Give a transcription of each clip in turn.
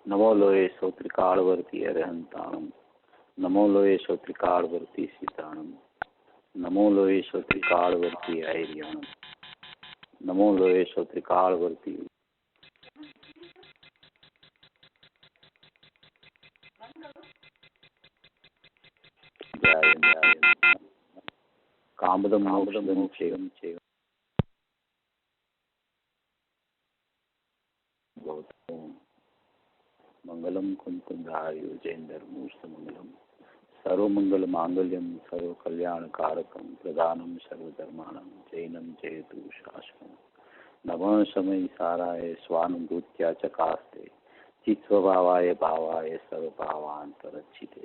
નમો લોય સૌત્રિકાળવર્તી અરહંતાણમ. નમો લોય સૌત્રિકાળવર્તી સીતાણમ. નમો લોય સૌત્રિકાળવર્તી આયર્યાણમ. નમો લોય સૌત્રિકાળવર્તી. કામદમ મોક્ષદમ છે. મંગલમ કુંકુંધાર્યો જૈનધર્મોસ્તમંગલમ. સર્વમંગલ માંગલ્યમ સર્વ કલ્યાણકારકમ પ્રધાનમ સર્વધર્માણમ જૈનમ જયતુ શાસનમ. નમઃ સમય સારાય સ્વાનુભૂત્યા ચકાસ્તે ચિત્સ્વભાવાય ભાવાય સર્વભાવાંતરચ્છિતે.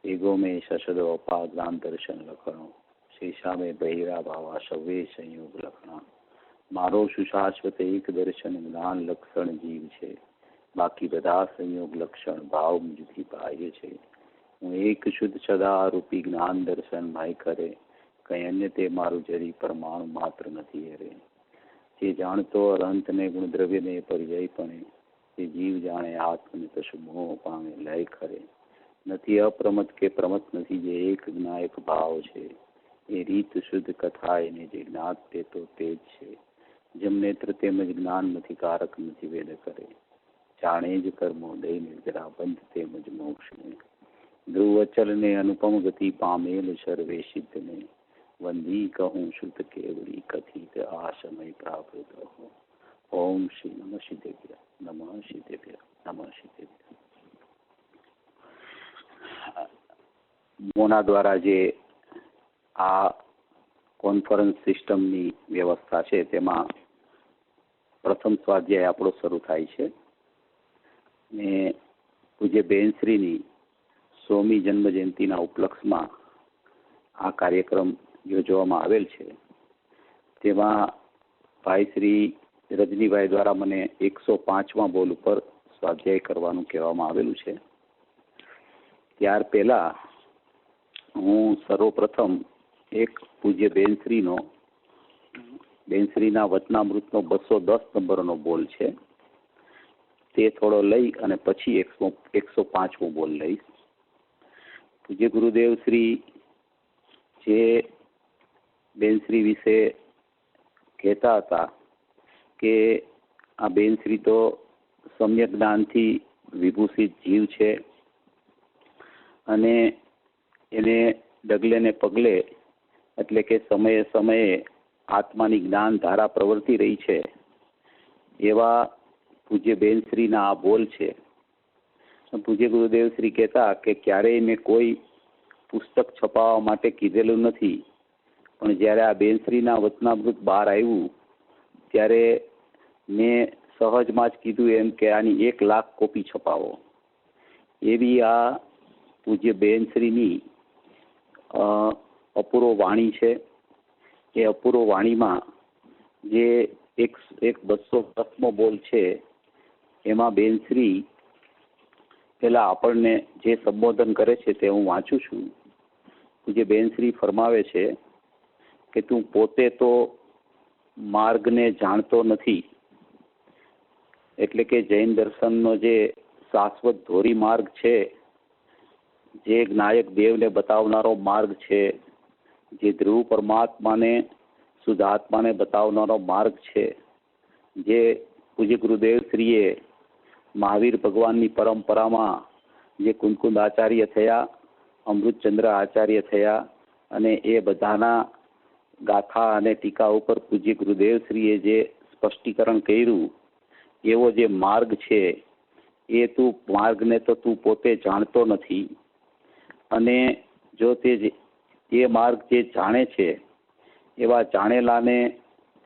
એગો મે શશદો અપાગ્રામ દર્શન લખણો શેષા મે બહિરા ભાવા સવે સંયોગ લખણા. મારો સુશાશ્વત એક દર્શન જ્ઞાન લક્ષણ જીવ છે, બાકી બધા સંયોગ લક્ષણ ભાવ મુજથી બાહ્ય છે. હું એક શુદ્ધ સદારૂપી જ્ઞાન દર્શન માય કરે, કઈ અન્ય તે મારું જરી પરમાણુ માત્ર નથી હરે. જે જાણતો અનંતને ગુણદ્રવ્યને પર્યાયપણે, તે જીવ જાણે આત્મને કશું મોહ પામે લય ખરે. નથી અપ્રમત કે પ્રમત નથી, જે એક જ્ઞાયક ભાવ છે. એ રીત શુદ્ધ કથા એને જે જ્ઞાત તે તો તે જ છે. જેમ નેત્ર તેમજ જ્ઞાન નથી કારક નથી વેદ કરે. જાણે જ કર્મો દય નિર્જરા બંધ તેમજ મોક્ષને. ધ્રુવ અચલ ને અનુપમ ગતિ પામેલ સર્વે સિદ્ધ ને. વંદી કહું શુદ્ધ કેવડી કથિત આ સમય પ્રાપ્ત હો. ઓમ શ્રી નમઃ સિદ્ધેભ્ય નમઃ સિદ્ધેભ્ય નમઃ સિદ્ધેભ્ય. મોના દ્વારા જે આ કોન્ફરન્સ સિસ્ટમની વ્યવસ્થા છે, તેમાં પ્રથમ સ્વાધ્યાય આપણો શરૂ થાય છે ને પૂજ્ય બેનશ્રીની 100મી જન્મ જયંતિના ઉપલક્ષમાં આ કાર્યક્રમ યોજવામાં આવેલ છે. તેમાં ભાઈ શ્રી રજનીભાઈ દ્વારા મને 105મા બોલ ઉપર સ્વાધ્યાય કરવાનું કહેવામાં આવેલું છે. ત્યાર પહેલા હું સર્વપ્રથમ એક પૂજ્ય બેનશ્રીના વચનામૃતનો 210 નંબરનો બોલ છે, તે થોડો લઈ અને પછી 105મો બોલ લઈશ. પૂજ્ય ગુરુદેવ શ્રી જે બેનશ્રી વિશે કહેતા હતા કે આ બેનશ્રી તો સમ્યક જ્ઞાનથી વિભૂષિત જીવ છે અને એને ડગલે ને પગલે એટલે કે સમયે સમયે આત્માની જ્ઞાન ધારા પ્રવર્તી રહી છે, એવા પૂજ્ય બેનશ્રીના આ બોલ છે. પૂજ્ય ગુરુદેવ શ્રી કહેતા કે ક્યારેય મેં કોઈ પુસ્તક છપાવવા માટે કીધેલું નથી, પણ જ્યારે આ બેનશ્રીના વચનામૃત બહાર આવ્યું ત્યારે મેં સહજમાં જ કીધું એમ કે આની 1 લાખ કોપી છપાવો. એવી આ પૂજ્ય બેનશ્રીની અપૂર્વ વાણી છે. એ અપૂર્વ વાણીમાં જે 210મો બોલ છે, એમાં બેનશ્રી પેલા આપણને જે સંબોધન કરે છે તે હું વાંચું છું. પૂજ્ય બેનશ્રી ફરમાવે છે કે તું પોતે તો માર્ગને જાણતો નથી, એટલે કે જૈન દર્શનનો જે શાશ્વત ધોરી માર્ગ છે, જે જ્ઞાયક દેવને બતાવનારો માર્ગ છે, જે ધ્રુવ પરમાત્માને શુદ્ધાત્માને બતાવનારો માર્ગ છે, જે પૂજ્ય ગુરુદેવ શ્રીએ મહાવીર ભગવાનની પરંપરામાં જે કુંકુંદ આચાર્ય થયા, અમૃતચંદ્ર આચાર્ય થયા, અને એ બધાના ગાથા અને ટીકા ઉપર પૂજ્ય ગુરુદેવ શ્રીએ જે સ્પષ્ટીકરણ કર્યું, એવો જે માર્ગ છે એ માર્ગને તો તું પોતે જાણતો નથી. અને જો તે એ માર્ગ જે જાણે છે એવા જાણેલાને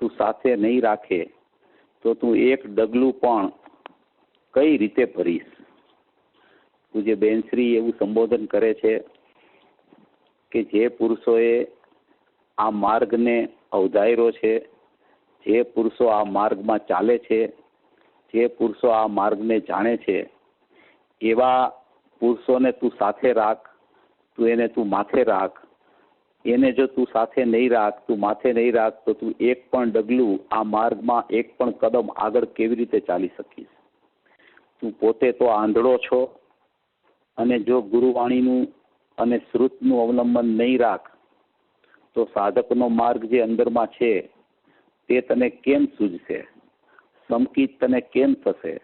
તું સાથે નહીં રાખે તો તું એક ડગલું પણ કઈ રીતે ભરીશ. પૂજ્ય બેનશ્રી એવું સંબોધન કરે છે કે જે પુરુષોએ આ માર્ગને અવધાર્યો છે, જે પુરુષો આ માર્ગમાં ચાલે છે, જે પુરુષો આ માર્ગને જાણે છે, એવા પુરુષોને તું સાથે રાખ, તું માથે રાખ. એને જો તું સાથે નહીં રાખ, તું માથે નહીં રાખ, તો તું એક પણ ડગલું આ માર્ગમાં એક પણ કદમ આગળ કેવી રીતે ચાલી શકીશ. તું પોતે તો આંધળો છો અને જો ગુરુવાણીનું અને શ્રુતનું અવલંબન નહીં રાખ તો સાધકનો માર્ગ જે અંદરમાં છે તે તને કેમ સૂઝશે, સંકિત તને કેમ થશે,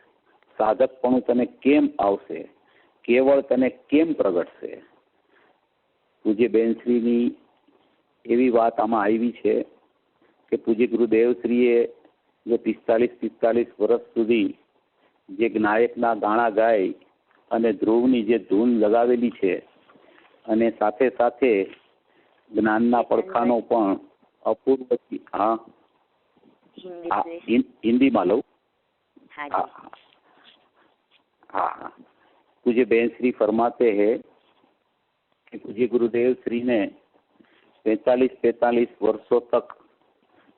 સાધકપણું તને કેમ આવશે, કેવળ તને કેમ પ્રગટશે. પૂજ્ય બેનશ્રીની એવી વાત આમાં આવી છે કે પૂજ્ય ગુરુદેવશ્રીએ જે 45 વર્ષ સુધી જે નાયકના ગાણા ગાય અને ધ્રુવની જે ધૂન લગાવેલી છે અને સાથે સાથે જ્ઞાનના પડખાનો પણ અપૂર્વ. હા, हिंदी में लो. हाँ हाँ. पूज्य बहन श्री फरमाते हैं कि पूज्य गुरुदेव श्री ने 45 वर्षों तक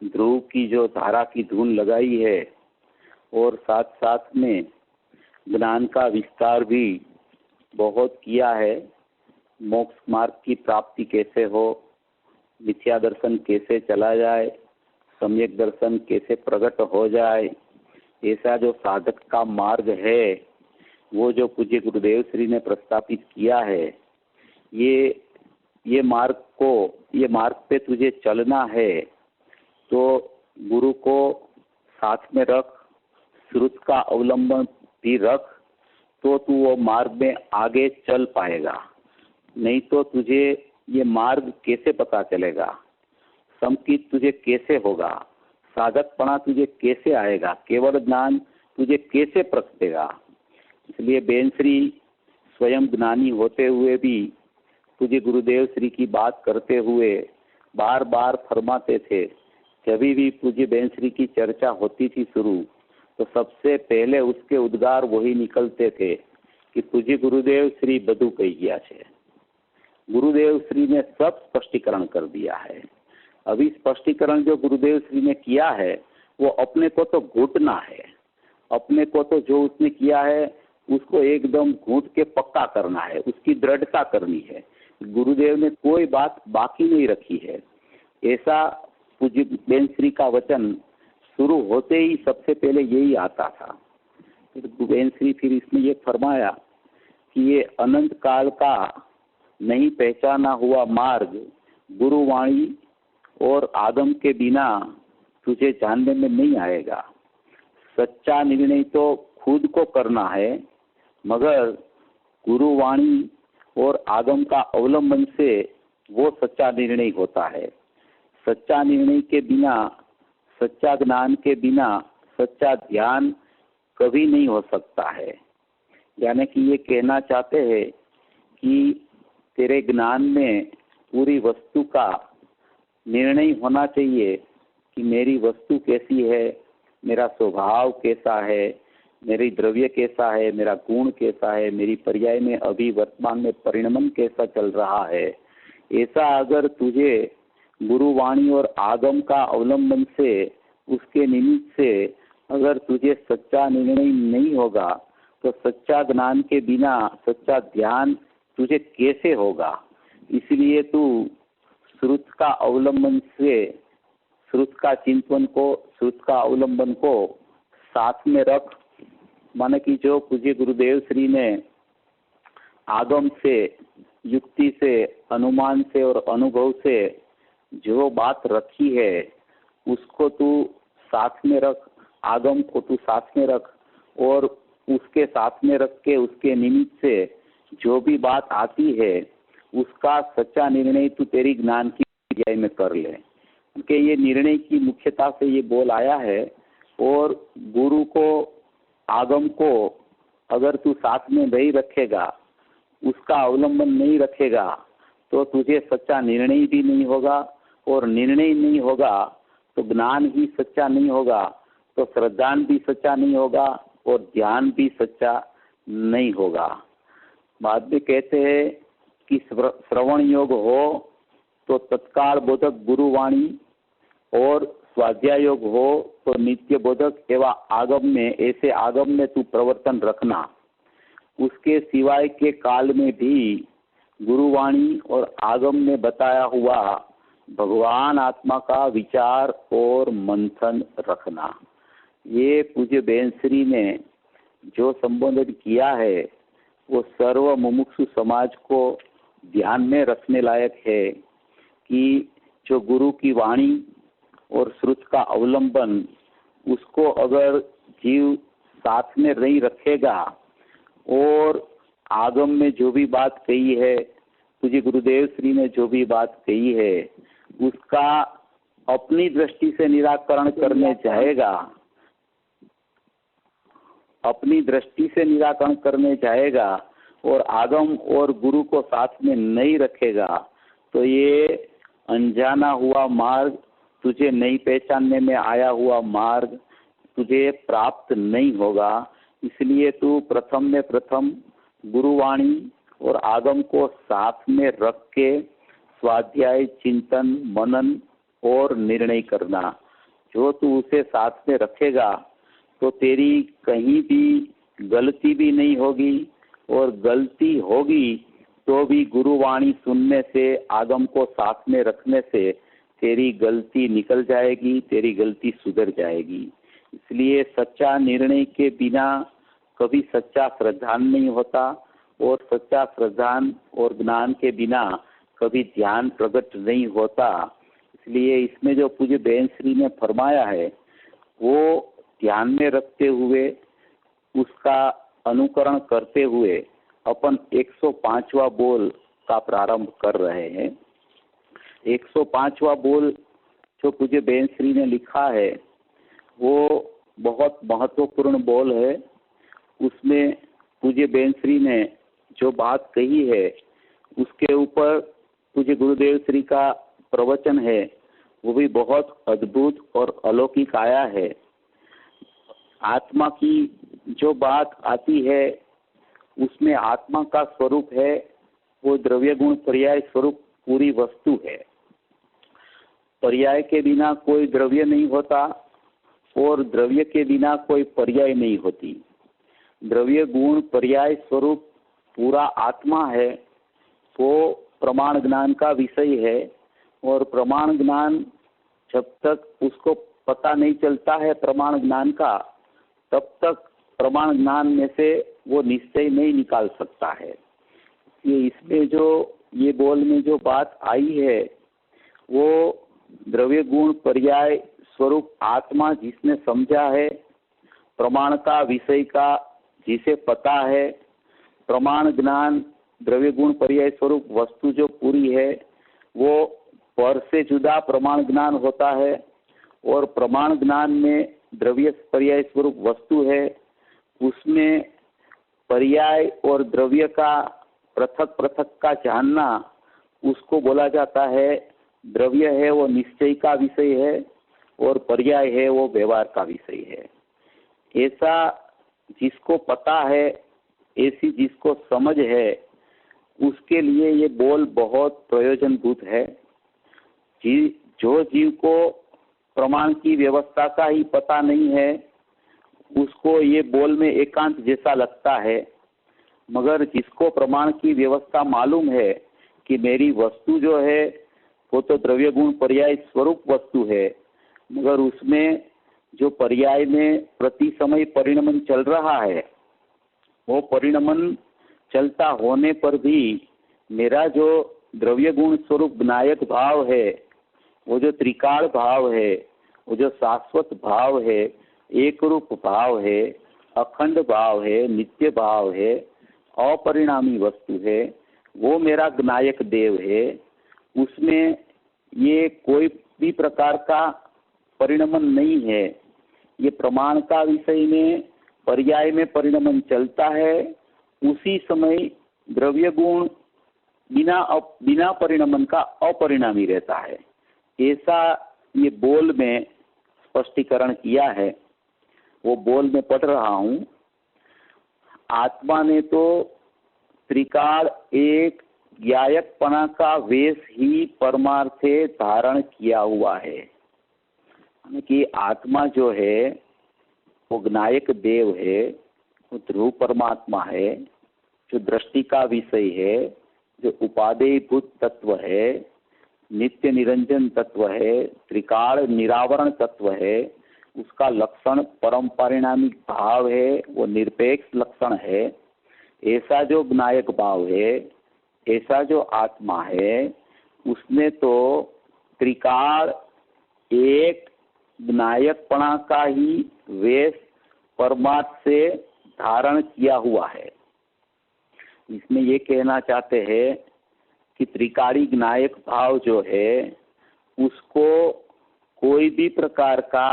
ध्रुव की जो धारा की धून लगाई है और साथ साथ में ज्ञान का विस्तार भी बहुत किया है. मोक्ष मार्ग की प्राप्ति कैसे हो, मिथ्या दर्शन कैसे चला जाए, सम्यक दर्शन कैसे प्रकट हो जाए, ऐसा जो साधक का मार्ग है वो जो पूज्य गुरुदेव श्री ने प्रस्तापित किया है, ये मार्ग पे तुझे चलना है तो गुरु को साथ में रख, श्रुत का अवलंबन भी रख, तो तू वो मार्ग में आगे चल पाएगा. नहीं तो तुझे ये मार्ग कैसे पता चलेगा, संकित तुझे कैसे होगा, साधकपणा तुझे कैसे आएगा, केवल ज्ञान तुझे कैसे प्रगटेगा. इसलिए बेन श्री स्वयं ज्ञानी होते हुए भी तुझे गुरुदेव श्री की बात करते हुए बार बार फरमाते थे. जब भी पूज्य बेन श्री की चर्चा होती थी शुरू, तो सबसे पहले उसके उद्गार वही निकलते थे कि पूज्य गुरुदेव श्री बधु कही गया है, गुरुदेव श्री ने सब स्पष्टीकरण कर दिया है. अभी स्पष्टीकरण जो गुरुदेव श्री ने किया है वो अपने को तो घुटना है, अपने को तो जो उसने किया है उसको एकदम घूट के पक्का करना है, उसकी दृढ़ता करनी है. गुरुदेव ने कोई बात बाकी नहीं रखी है. ऐसा पूज्य बेन श्री का वचन शुरू होते ही सबसे पहले यही आता था. फिर बेन श्री फिर इसमें ये फरमाया कि ये अनंत काल का नहीं पहचाना हुआ मार्ग गुरुवाणी और आगम के बिना तुझे जानने में नहीं आएगा. सच्चा निर्णय तो खुद को करना है, मगर गुरुवाणी और आगम का अवलंबन से वो सच्चा निर्णय होता है. सच्चा निर्णय के बिना, सच्चा ज्ञान के बिना सच्चा ध्यान कभी नहीं हो सकता है. यानी कि ये कहना चाहते हैं कि तेरे ज्ञान में पूरी वस्तु का निर्णय होना चाहिए कि मेरी वस्तु कैसी है, मेरा स्वभाव कैसा है, मेरी द्रव्य कैसा है, मेरा गुण कैसा है, मेरी पर्याय में अभी वर्तमान में परिणमन कैसा चल रहा है. ऐसा अगर तुझे गुरुवाणी और आगम का अवलंबन से, उसके निमित्त से अगर तुझे सच्चा निर्णय नहीं होगा तो सच्चा ज्ञान के बिना सच्चा ध्यान तुझे कैसे होगा. इसलिए तू श्रुत का अवलंबन से, श्रुत का चिंतन को, श्रुत का अवलंबन को साथ में रख. माने कि जो पूज्य गुरुदेव श्री ने आगम से, युक्ति से, अनुमान से और अनुभव से जो बात रखी है उसको तू साथ में रख, आगम को तू साथ में रख और उसके साथ में रख के उसके निमित्त से जो भी बात आती है उसका सच्चा निर्णय तू तेरी ज्ञान की पर्याय में कर ले. क्योंकि ये निर्णय की मुख्यता से ये बोल आया है. और गुरु को, आगम को अगर तू साथ में नहीं रखेगा, उसका अवलंबन नहीं रखेगा तो तुझे सच्चा निर्णय भी नहीं होगा, और निर्णय नहीं होगा तो ज्ञान ही सच्चा नहीं होगा, तो श्रद्धान भी सच्चा नहीं होगा और ध्यान भी सच्चा नहीं होगा. बाद में कहते हैं कि श्रवण योग हो तो तत्काल बोधक गुरुवाणी और स्वाध्याय योग हो तो नित्य बोधक एवं आगम में, ऐसे आगम में तू प्रवर्तन रखना. उसके सिवाय के काल में भी गुरुवाणी और आगम में बताया हुआ भगवान आत्मा का विचार और मंथन रखना. ये पूज्य बेन श्री ने जो संबोधन किया है वो सर्व मुमुक्षु समाज को ध्यान में रखने लायक है कि जो गुरु की वाणी और श्रुत का अवलंबन, उसको अगर जीव साथ में नहीं रखेगा और आगम में जो भी बात कही है, तुझे गुरुदेव श्री ने जो भी बात कही है, उसका अपनी दृष्टि से निराकरण करने जाएगा, अपनी दृष्टि से निराकरण करने जाएगा और आगम और गुरु को साथ में नहीं रखेगा, तो ये अनजाना हुआ मार्ग, तुझे नहीं पहचानने में आया हुआ मार्ग तुझे प्राप्त नहीं होगा। इसलिए तू प्रथम में प्रथम गुरुवाणी और आगम को साथ में रख के स्वाध्याय, चिंतन, मनन और निर्णय करना। जो तू उसे साथ में रखेगा तो तेरी कहीं भी गलती भी नहीं होगी, और गलती होगी तो भी गुरुवाणी सुनने से, आगम को साथ में रखने से तेरी गलती निकल जाएगी, तेरी गलती सुधर जाएगी। इसलिए सच्चा निर्णय के बिना कभी सच्चा श्रद्धान नहीं होता, और सच्चा श्रद्धान और ज्ञान के बिना कभी ध्यान प्रकट नहीं होता। इसलिए इसमें जो पूज्य बेन श्री ने फरमाया है वो ध्यान में रखते हुए, उसका अनुकरण करते हुए अपन 105वां बोल का प्रारंभ कर रहे हैं। 105वां बोल जो पूज्य बेन श्री ने लिखा है वो बहुत महत्वपूर्ण बोल है। उसमें पूज्य बेन श्री ने जो बात कही है उसके ऊपर पूज्य गुरुदेव श्री का प्रवचन है, वो भी बहुत अद्भुत और अलौकिक आया है। आत्मा की जो बात आती है उसमें आत्मा का स्वरूप है वो द्रव्य गुण पर्याय स्वरूप पूरी वस्तु है। पर्याय के बिना कोई द्रव्य नहीं होता और द्रव्य के बिना कोई पर्याय नहीं होती। द्रव्य गुण पर्याय स्वरूप पूरा आत्मा है, वो प्रमाण ज्ञान का विषय है, और प्रमाण ज्ञान जब तक उसको पता नहीं चलता है प्रमाण ज्ञान का, तब तक प्रमाण ज्ञान में से वो निश्चय नहीं निकाल सकता है। ये इसमें जो ये बोल में जो बात आई है वो द्रव्य गुण पर्याय स्वरूप आत्मा जिसने समझा है, प्रमाण का विषय का जिसे पता है, प्रमाण ज्ञान द्रव्य गुण पर्याय स्वरूप वस्तु जो पूरी है वो पर से जुदा प्रमाण ज्ञान होता है, और प्रमाण ज्ञान में द्रव्य पर्याय स्वरूप वस्तु है, उसमें पर्याय और द्रव्य का पृथक पृथक का जानना उसको बोला जाता है। द्रव्य है वो निश्चय का विषय है और पर्याय है वो व्यवहार का विषय है। ऐसा जिसको पता है, ऐसी जिसको समझ है, उसके लिए ये बोल बहुत प्रयोजनभूत है। जो जीव को प्रमाण की व्यवस्था का ही पता नहीं है उसको ये बोल में एकांत जैसा लगता है, मगर जिसको प्रमाण की व्यवस्था मालूम है कि मेरी वस्तु जो है वो तो द्रव्य गुण पर्याय स्वरूप वस्तु है, मगर उसमें जो पर्याय में प्रति समय परिणमन चल रहा है, वो परिणमन चलता होने पर भी मेरा जो द्रव्य गुण स्वरूप विनायक भाव है, वो जो त्रिकाल भाव है, वो जो शाश्वत भाव है, एक रूप भाव है, अखंड भाव है, नित्य भाव है, अपरिणामी वस्तु है, वो मेरा विनायक देव है। उसमें ये कोई भी प्रकार का परिणमन नहीं है। ये प्रमाण का विषय में पर्याय में परिणमन चलता है, उसी समय द्रव्य गुण बिना परिणमन का अपरिणामी रहता है। ऐसा ये बोल में स्पष्टीकरण किया है, वो बोल में पढ़ रहा हूँ। आत्मा ने तो त्रिकाल एक ज्ञायकपना का वेश ही परमार्थे धारण किया हुआ है, कि आत्मा जो है वो ज्ञायक देव है, वो ध्रुव परमात्मा है, जो दृष्टि का विषय है, जो उपादेयभूत तत्व है, नित्य निरंजन तत्व है, त्रिकाल निरावरण तत्व है, उसका लक्षण परम परिणामिक भाव है, वो निरपेक्ष लक्षण है। ऐसा जो ज्ञायक भाव है, ऐसा जो आत्मा है, उसने तो त्रिकाल एक ज्ञायकपणा का ही वेश परमार्थ से धारण किया हुआ है। इसमें ये कहना चाहते हैं कि त्रिकाली ज्ञायक भाव जो है उसको कोई भी प्रकार का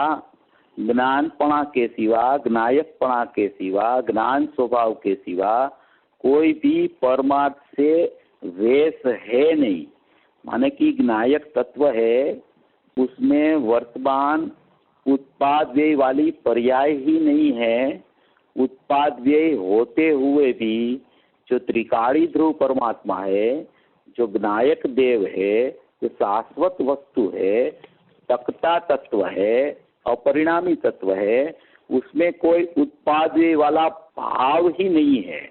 ज्ञानपणा के सिवा, ज्ञायकपणा के सिवा, ज्ञान स्वभाव के सिवा कोई भी परमार्थ से वेश है नहीं। माने कि ज्ञायक तत्व है, उसमें वर्तमान उत्पाद व्यय वाली पर्याय ही नहीं है। उत्पाद व्यय होते हुए भी जो त्रिकाली ध्रुव परमात्मा है, जो ज्ञायक देव है, जो शाश्वत वस्तु है, तकता तत्व है, अपरिणामी तत्व है, उसमें कोई उत्पाद व्यय वाला भाव ही नहीं है।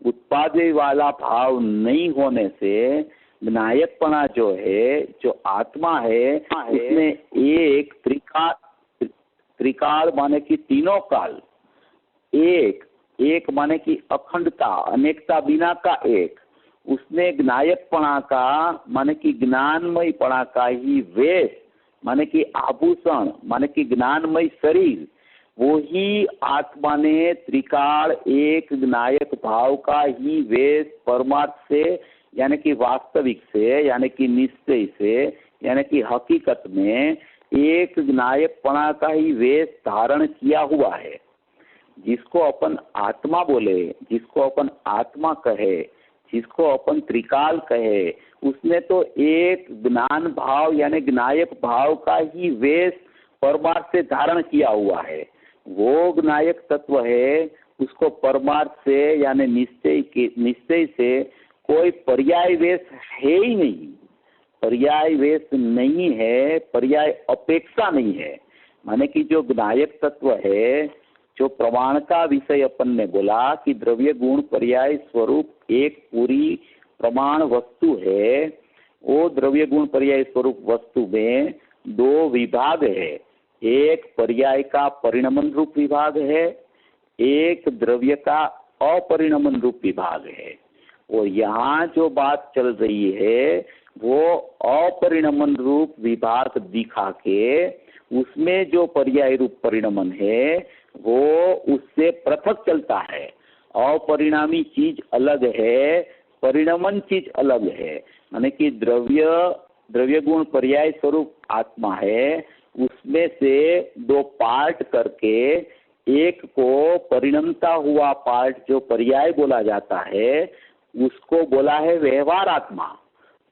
उत्पाद व्यय वाला भाव नहीं होने से ज्ञायकपणा जो है, जो आत्मा है, उसमें एक त्रिकाल माने कि तीनों काल, एक माने कि अखंडता, अनेकता बिना का एक, उसने ज्ञायकपणा का माने कि ज्ञानमयपणा का ही वेश, माने कि आभूषण, माने कि ज्ञानमय शरीर, वो ही आत्मा ने त्रिकाल एक ज्ञायक भाव का ही वेश परमार्थ से, यानी कि वास्तविक से, यानी कि निश्चय से, यानी कि हकीकत में एक ज्ञायकपणा का ही वेश धारण किया हुआ है। जिसको अपन आत्मा बोले, जिसको अपन आत्मा कहे, जिसको अपन त्रिकाल कहे, उसने तो एक ज्ञान भाव यानी ज्ञायक भाव का ही वेश परमार्थ से धारण किया हुआ है। वो ज्ञायक तत्व है, उसको परमार्थ से यानी निश्चय से कोई पर्याय वेश है ही नहीं। पर्याय वेश नहीं है, पर्याय अपेक्षा नहीं है। माने कि जो ज्ञायक तत्व है, जो प्रमाण का विषय अपन ने बोला कि द्रव्य गुण पर्याय स्वरूप एक पूरी प्रमाण वस्तु है, वो द्रव्य गुण पर्याय स्वरूप वस्तु में दो विभाग है। एक पर्याय का परिणमन रूप विभाग है, एक द्रव्य का अपरिणमन रूप विभाग है। और यहाँ जो बात चल रही है वो अपरिणमन रूप विभाग दिखा के उसमें जो पर्याय रूप परिणमन है वो उससे पृथक चलता है। अपरिणामी चीज अलग है, परिणमन चीज अलग है। माने कि द्रव्य गुण पर्याय स्वरूप आत्मा है, उसमें से दो पार्ट करके एक को परिणमता हुआ पार्ट जो पर्याय बोला जाता है उसको बोला है व्यवहार आत्मा।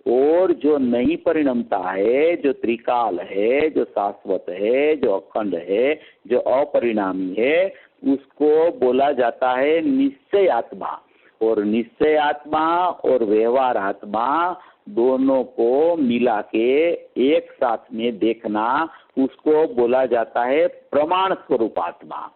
और जो नहीं परिणमता है, जो त्रिकाल है, जो शाश्वत है, जो अखंड है, जो अपरिणामी है, उसको बोला जाता है निश्चय आत्मा। और निश्चय आत्मा और व्यवहार आत्मा दोनों को मिला के एक साथ में देखना, उसको बोला जाता है प्रमाण स्वरूप आत्मा।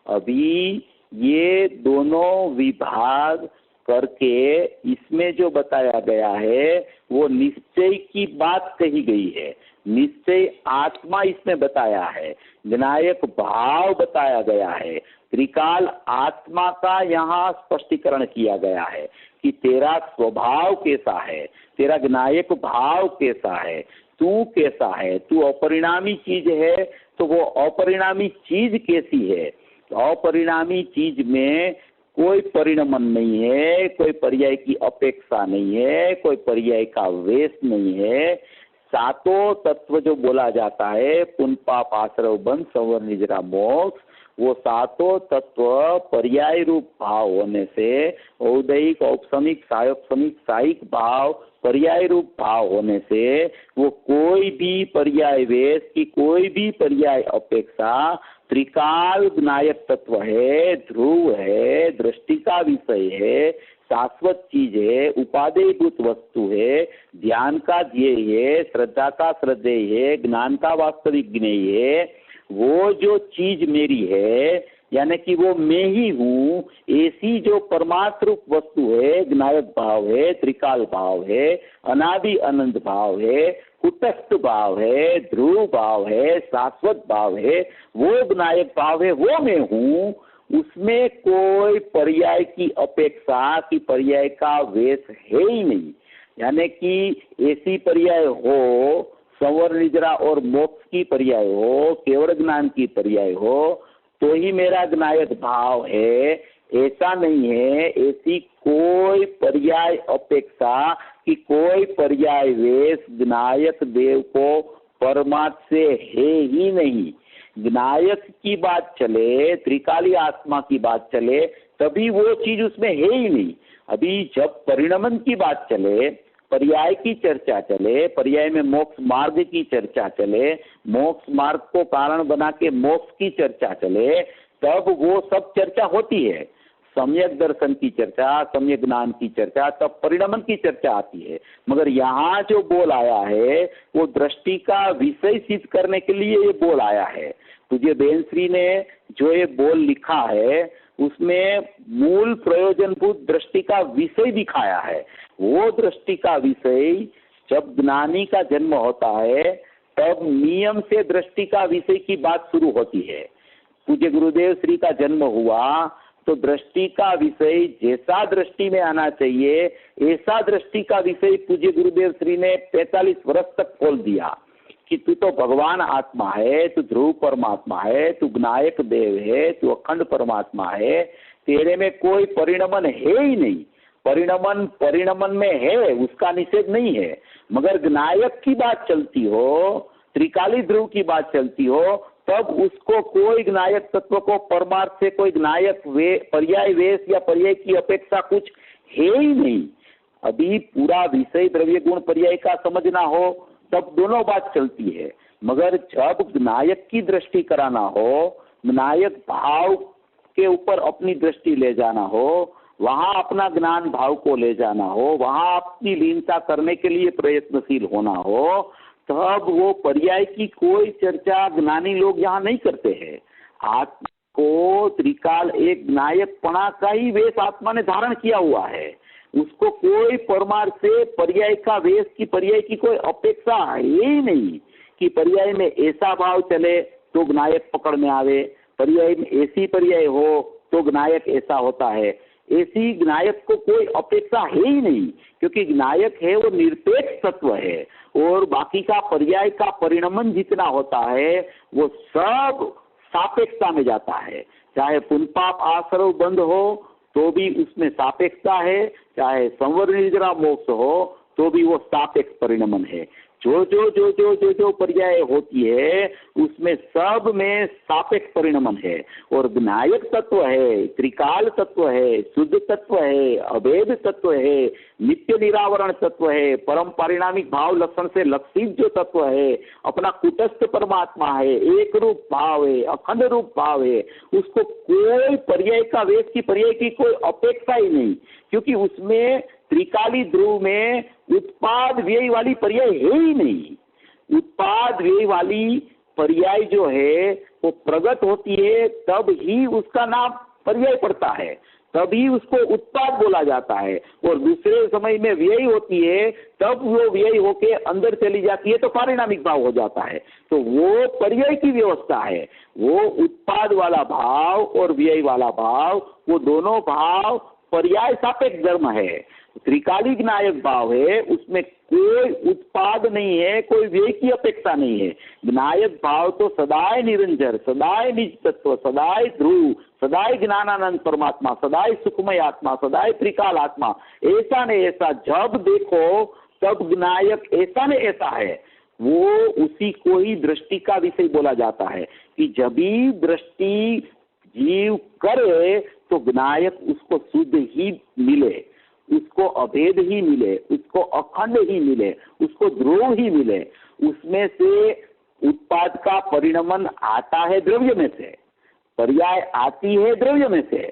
अभी ये दोनों विभाग करके इसमें जो बताया गया है वो निश्चय की बात कही गई है। निश्चय आत्मा इसमें बताया है, ज्ञायक भाव बताया गया है, त्रिकाल आत्मा का यहाँ स्पष्टीकरण किया गया है कि तेरा स्वभाव कैसा है, तेरा ज्ञायक भाव कैसा है, तू कैसा है, तू अपरिणामी चीज है तो वो अपरिणामी चीज कैसी है। अपरिणामी चीज में कोई परिणमन नहीं है, कोई पर्याय की अपेक्षा नहीं है, कोई पर्याय का वेश नहीं है। सातों तत्व जो बोला जाता है पुण्य पाप आश्रय बंध संवर निजरा मोक्ष, वो सातों तत्व पर्याय रूप भाव होने से औदैहिक औपसमिक सायोपसमिक साहिक भाव पर्याय रूप भाव होने से वो कोई भी पर्याय वेश की कोई भी पर्याय अपेक्षा त्रिकाल ज्ञायक तत्व है, ध्रुव है, दृष्टि का विषय है, शाश्वत चीज है, उपादेयभूत वस्तु है, ध्यान का ध्येय है, श्रद्धा का श्रद्धेय है, ज्ञान का वास्तविक ज्ञेय है। वो जो चीज मेरी है यानी कि वो मैं ही हूँ, ऐसी जो परमार्थ रूप वस्तु है, ज्ञायक भाव है, त्रिकाल भाव है, अनादि अनंत भाव है, कुटस्थ भाव है, ध्रुव भाव है, शाश्वत भाव है, वो ज्ञायक भाव है, वो मैं हूँ। उसमें कोई पर्याय की अपेक्षा कि पर्याय का वेश है ही नहीं। यानी कि ऐसी पर्याय हो, संवर निद्रा और मोक्ष की पर्याय हो, केवल ज्ञान की पर्याय हो, तो ही मेरा ज्ञायक भाव है, ऐसा नहीं है। ऐसी कोई पर्याय अपेक्षा कि कोई पर्याय वेश ज्ञायक देव को परमार्थ से है ही नहीं। विनायक की बात चले, त्रिकाली आत्मा की बात चले, तभी वो चीज उसमें है ही नहीं। अभी जब परिणमन की बात चले, पर्याय की चर्चा चले, पर्याय में मोक्ष मार्ग की चर्चा चले, मोक्ष मार्ग को कारण बना के मोक्ष की चर्चा चले, तब वो सब चर्चा होती है। सम्यक दर्शन की चर्चा, सम्यक ज्ञान की चर्चा, तब परिणमन की चर्चा आती है। मगर यहाँ जो बोल आया है वो दृष्टि का विषय सिद्ध करने के लिए ये बोल आया है। तुझे बेनश्री ने जो ये बोल लिखा है उसमें मूल प्रयोजनभूत दृष्टि का विषय दिखाया है। वो दृष्टि का विषय जब ज्ञानी का जन्म होता है तब नियम से दृष्टि का विषय की बात शुरू होती है। पूज्य गुरुदेव श्री का जन्म हुआ तो दृष्टि का विषय जैसा दृष्टि में आना चाहिए ऐसा दृष्टि का विषय पूज्य गुरुदेव श्री ने 45 वर्ष तक खोल दिया कि तू तो भगवान आत्मा है, तू ध्रुव परमात्मा है, तू ज्ञायक देव है, तू अखंड परमात्मा है, तेरे में कोई परिणमन है ही नहीं। परिणमन में है, उसका निषेध नहीं है, मगर ज्ञायक की बात चलती हो, त्रिकाली ध्रुव की बात चलती हो, तब उसको कोई ज्ञायक तत्व को परमार्थ से कोई ज्ञायक पर्याय वेश या पर्याय की अपेक्षा कुछ है ही नहीं। अभी पूरा विषय द्रव्य गुण पर्याय का समझना हो तब दोनों बात चलती है, मगर जब ज्ञायक की दृष्टि कराना हो, ज्ञायक भाव के ऊपर अपनी दृष्टि ले जाना हो, वहां अपना ज्ञान भाव को ले जाना हो, वहां अपनी लीनता करने के लिए प्रयत्नशील होना हो, तब वो पर्याय की कोई चर्चा ज्ञानी लोग यहाँ नहीं करते हैं। आत्मा को त्रिकाल एक ज्ञायकपणा का ही वेश आत्मा ने धारण किया हुआ है, उसको कोई परमार्थ से पर्याय का वेश की पर्याय की कोई अपेक्षा है ही नहीं कि पर्याय में ऐसा भाव चले तो ज्ञायक पकड़ में आवे, पर्याय में ऐसी पर्याय हो तो ज्ञायक ऐसा होता है। ऐसी ज्ञायक को कोई अपेक्षा है ही नहीं, क्योंकि ज्ञायक है वो निरपेक्ष तत्व है और बाकी का पर्याय का परिणमन जितना होता है वो सब सापेक्षता में जाता है। चाहे पुण्य पाप आश्रव बंद हो तो भी उसमें सापेक्षता है, चाहे संवर निद्रा मोक्ष हो तो भी वो सापेक्ष परिणमन है। जो जो जो जो जो जो पर्याय होती है उसमें सब में सापेक्ष परिणमन है। और ज्ञायक तत्व है, त्रिकाल तत्व है, शुद्ध तत्व है, अभेद तत्व है, नित्य निरावरण तत्व है, परम परिणामिक भाव लक्षण से लक्षित जो तत्व है, अपना कुटस्थ परमात्मा है, एक रूप भाव है, अखंड रूप भाव है, उसको कोई पर्याय का वेश की पर्याय की कोई अपेक्षा ही नहीं, क्योंकि उसमें त्रिकाली ध्रुव में उत्पाद व्यय वाली पर्याय है ही नहीं। उत्पाद व्यय वाली पर्याय जो है वो प्रगट होती है तब ही उसका नाम पर्याय पड़ता है, तभी उसको उत्पाद बोला जाता है। और दूसरे समय में व्यय होती है तब वो व्यय होके अंदर चली जाती है तो पारिणामिक भाव हो जाता है। तो वो पर्याय की व्यवस्था है। वो उत्पाद वाला भाव और व्यय वाला भाव, वो दोनों भाव पर्याय सापेक्ष धर्म है। त्रिकाली ज्ञायक भाव है, उसमें कोई उत्पाद नहीं है, कोई व्यय की अपेक्षा नहीं है। ज्ञायक भाव तो सदाय निरंजन, सदाय निज तत्व, सदाय ध्रुव, सदाय ज्ञानानंद परमात्मा, सदाय सुखमय आत्मा, सदाय त्रिकाल आत्मा, ऐसा नहीं ऐसा जब देखो तब ज्ञायक ऐसा नहीं ऐसा है। वो उसी को ही दृष्टि का विषय बोला जाता है कि जब भी दृष्टि जीव करे तो ज्ञायक उसको शुद्ध ही मिले, उसको अभेद ही मिले, उसको अखंड ही मिले, उसको ध्रुव ही मिले। उसमें से उत्पाद का परिणमन आता है द्रव्य में से, पर्याय आती है द्रव्य में से,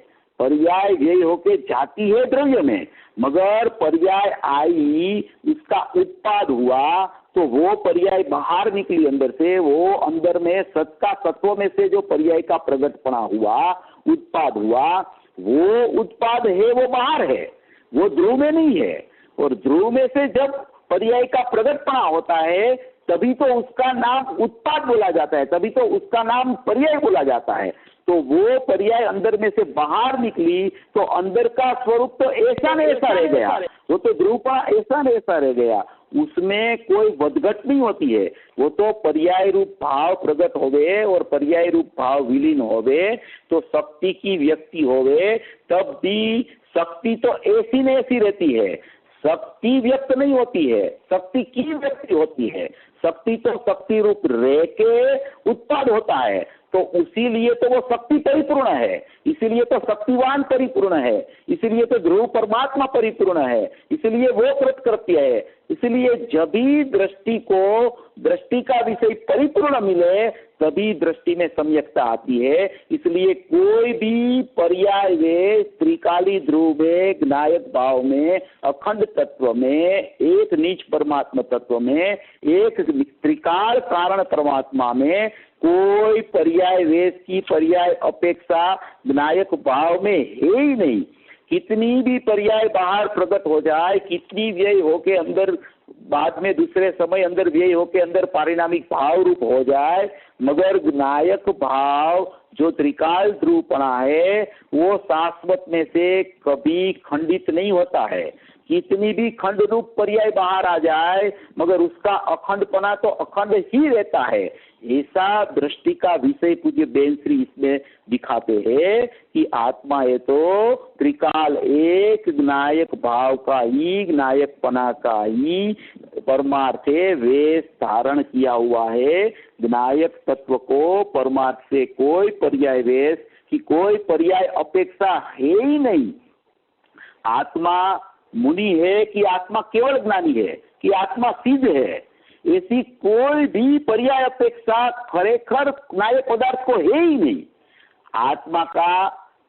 पर्याय व्यय होके जाती है द्रव्य में, मगर पर्याय आई, उसका उत्पाद हुआ तो वो पर्याय बाहर निकली अंदर से, वो अंदर में सत का तत्व में से जो पर्याय का प्रगटपना हुआ उत्पाद हुआ, वो उत्पाद है, वो बाहर है, वो ध्रुव में नहीं है। और ध्रुव में से जब पर्याय का प्रकटपना होता है तभी तो उसका नाम उत्पाद बोला जाता है, तभी तो उसका नाम पर्याय बोला जाता है। तो वो पर्याय अंदर में से बाहर निकली तो अंदर का स्वरूप तो ऐसा न ऐसा रह गया, वो तो ध्रुवपना ऐसा न ऐसा रह गया, उसमें कोई बदघट नहीं होती है। वो तो पर्याय रूप भाव प्रकट होवे और पर्याय रूप भाव विलीन होवे तो शक्ति की व्यक्ति होवे, तब भी शक्ति तो ऐसी न ऐसी रहती है, शक्ति व्यक्त नहीं होती है, शक्ति की व्यक्ति होती है। शक्ति तो शक्ति रूप रह के उत्पाद होता है, तो इसीलिए तो वो शक्ति परिपूर्ण है, इसीलिए तो शक्तिवान परिपूर्ण है, इसीलिए तो ध्रुव परमात्मा परिपूर्ण है, इसलिए वो कृतकृत्य है। इसलिए जब भी दृष्टि का विषय परिपूर्ण मिले तभी दृष्टि में सम्यकता आती है। इसलिए कोई भी पर्याय वे त्रिकाली ध्रुव में, ज्ञायक भाव में, अखंड तत्व में, एक नीच परमात्मा तत्व में, एक त्रिकाल कारण परमात्मा में कोई पर्याय वेश की पर्याय अपेक्षा ज्ञायक भाव में है ही नहीं। कितनी भी पर्याय बाहर प्रकट हो जाए, कितनी व्यय होके अंदर बाद में दूसरे समय अंदर व्यय होके अंदर पारिणामिक भाव रूप हो जाए, मगर ज्ञायक भाव जो त्रिकाल ध्रुवपना है वो शाश्वत में से कभी खंडित नहीं होता है। कितनी भी खंड रूप पर्याय बाहर आ जाए मगर उसका अखंडपना तो अखंड ही रहता है। ऐसा दृष्टि का विषय पूज्य बेंसरी इसमें दिखाते हैं कि आत्मा है तो त्रिकाल एक ज्ञायक भाव का ही, ज्ञायकपना का ही परमार्थ वेश धारण किया हुआ है। ज्ञायक तत्व को परमार्थ से कोई पर्याय वेश की कोई पर्याय अपेक्षा है ही नहीं। आत्मा मुनि है कि आत्मा केवल ज्ञानी है कि आत्मा सिद्ध है, ऐसी कोई भी पर्याय अपेक्षा खरेखर नायक पदार्थ को है ही नहीं। आत्मा का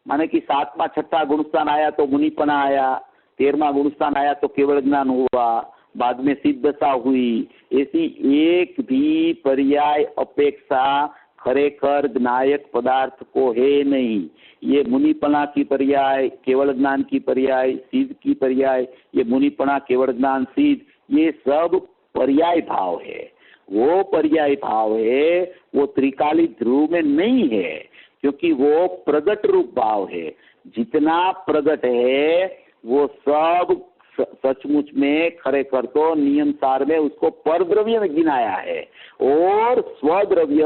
माने कि 7वां 6ठा गुणस्थान आया तो मुनिपना आया, 13वां गुणस्थान आया तो केवल ज्ञान हुआ, बाद में सिद्धता हुई। ऐसी एक भी पर्याय अपेक्षा खरेखर ज्ञायक पदार्थ को है नहीं। ये मुनिपना की पर्याय, केवल ज्ञान की पर्याय, सिद्ध की पर्याय, ये मुनिपना केवल ज्ञान सिद्ध, ये सब पर्याय भाव है। वो पर्याय भाव है वो त्रिकाली ध्रुव में नहीं है, क्योंकि वो प्रगट रूप भाव है। जितना प्रगट है वो सब सचमुच में खरेखर तो नियम सार में उसको परद्रव्य में गिनाया है, और स्वद्रव्य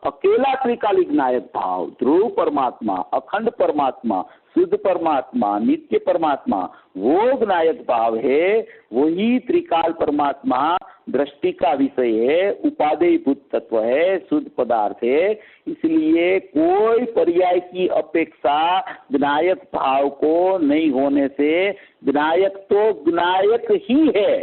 अकेला त्रिकालिक नायक भाव, ध्रुव परमात्मा, अखंड परमात्मा, शुद्ध परमात्मा, नित्य परमात्मा, वो नायक भाव है, वही त्रिकाल परमात्मा दृष्टि का विषय है, उपादेय भूत तत्व है, शुद्ध पदार्थ है। इसलिए कोई पर्याय की अपेक्षा ज्ञायक भाव को नहीं होने से ज्ञायक तो ज्ञायक ही है,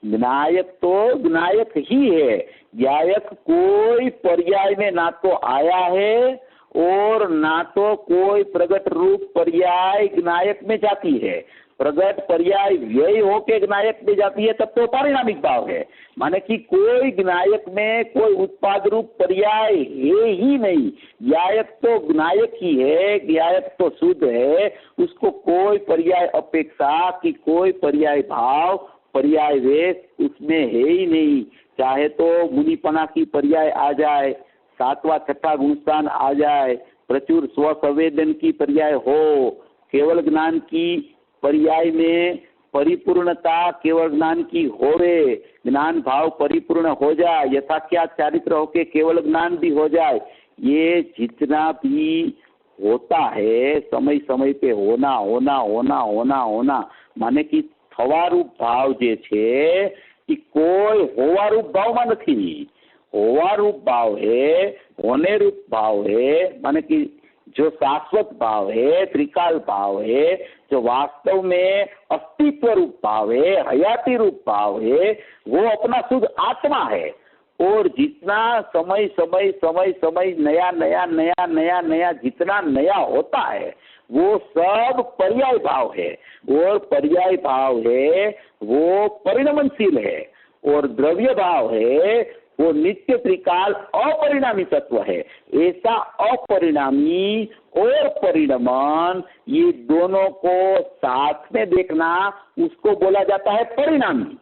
ज्ञायक तो ज्ञायक ही है। ज्ञायक कोई पर्याय में ना तो आया है और ना तो कोई प्रगट रूप पर्याय ज्ञायक में जाती है। प्रगट पर्याय व्यय होके ज्ञायक में जाती है तब तो पारिणामिक भाव है, माने कि कोई ज्ञायक में कोई उत्पाद रूप पर्याय है ही नहीं। ज्ञायक तो ज्ञायक ही है, ज्ञायक तो शुद्ध है, उसको कोई पर्याय अपेक्षा कि कोई पर्याय भाव, पर्याय वेश उसमें है ही नहीं। चाहे तो मुनिपना की पर्याय आ जाए, 7वां 6ठा गुणस्थान आ जाए, प्रचुर स्वसंवेदन की पर्याय हो, केवल ज्ञान की पर्याय में परिपूर्णता केवल ज्ञान की होवे, ज्ञान भाव परिपूर्ण हो जाए, यथाख्यात चारित्र होके केवल ज्ञान भी हो जाए, ये जितना भी होता है समय समय पे होना होना होना होना होना, माने कि थवा रूप भाव जे छे कि कोई होवा रूप भाव में नहीं, होवा रूप भाव है, होने रूप भाव है, माने कि जो शाश्वत भाव है, त्रिकाल भाव है, जो वास्तव में अस्तित्व रूप भाव है, हयाती रूप भाव है, वो अपना शुद्ध आत्मा है। और जितना समय समय समय समय नया नया नया नया नया जितना नया होता है वो सब पर्याय भाव है, और पर्याय भाव है वो परिणमनशील है, और द्रव्य भाव है वो नित्य त्रिकाल अपरिणामी तत्व है। ऐसा अपरिणामी और परिणमन, ये दोनों को साथ में देखना, उसको बोला जाता है परिणामी।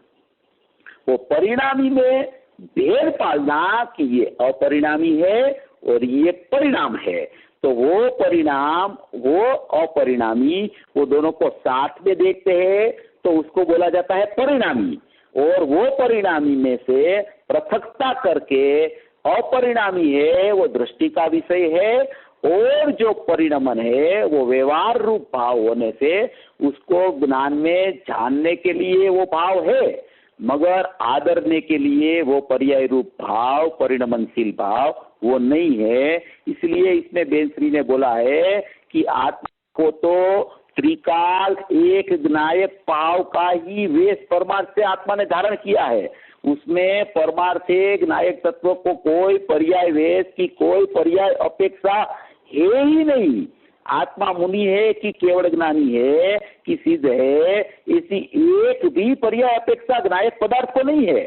वो परिणामी में भेद पालना कि ये अपरिणामी है और ये परिणाम है, तो वो परिणाम वो अपरिणामी, वो दोनों को साथ में देखते हैं तो उसको बोला जाता है परिणामी। और वो परिणामी में से पृथकता करके अपरिणामी है वो दृष्टि का विषय है, और जो परिणमन है वो व्यवहार रूप भाव होने से उसको ज्ञान में जानने के लिए वो भाव है, मगर आदरने के लिए वो पर्याय रूप भाव, परिणमनशील भाव वो नहीं है। इसलिए इसमें बेंसरी ने बोला है कि आत्मा को तो त्रिकाल एक ज्ञायक भाव का ही वेश परमार्थ से आत्मा ने धारण किया है। उसमें परमार्थ ज्ञायक तत्व को कोई पर्याय वेश की कोई पर्याय अपेक्षा है ही नहीं। आत्मा मुनि है कि केवल ज्ञानी है कि सिद्ध है, इसी एक भी पर्याय अपेक्षा ज्ञायक पदार्थ को नहीं है।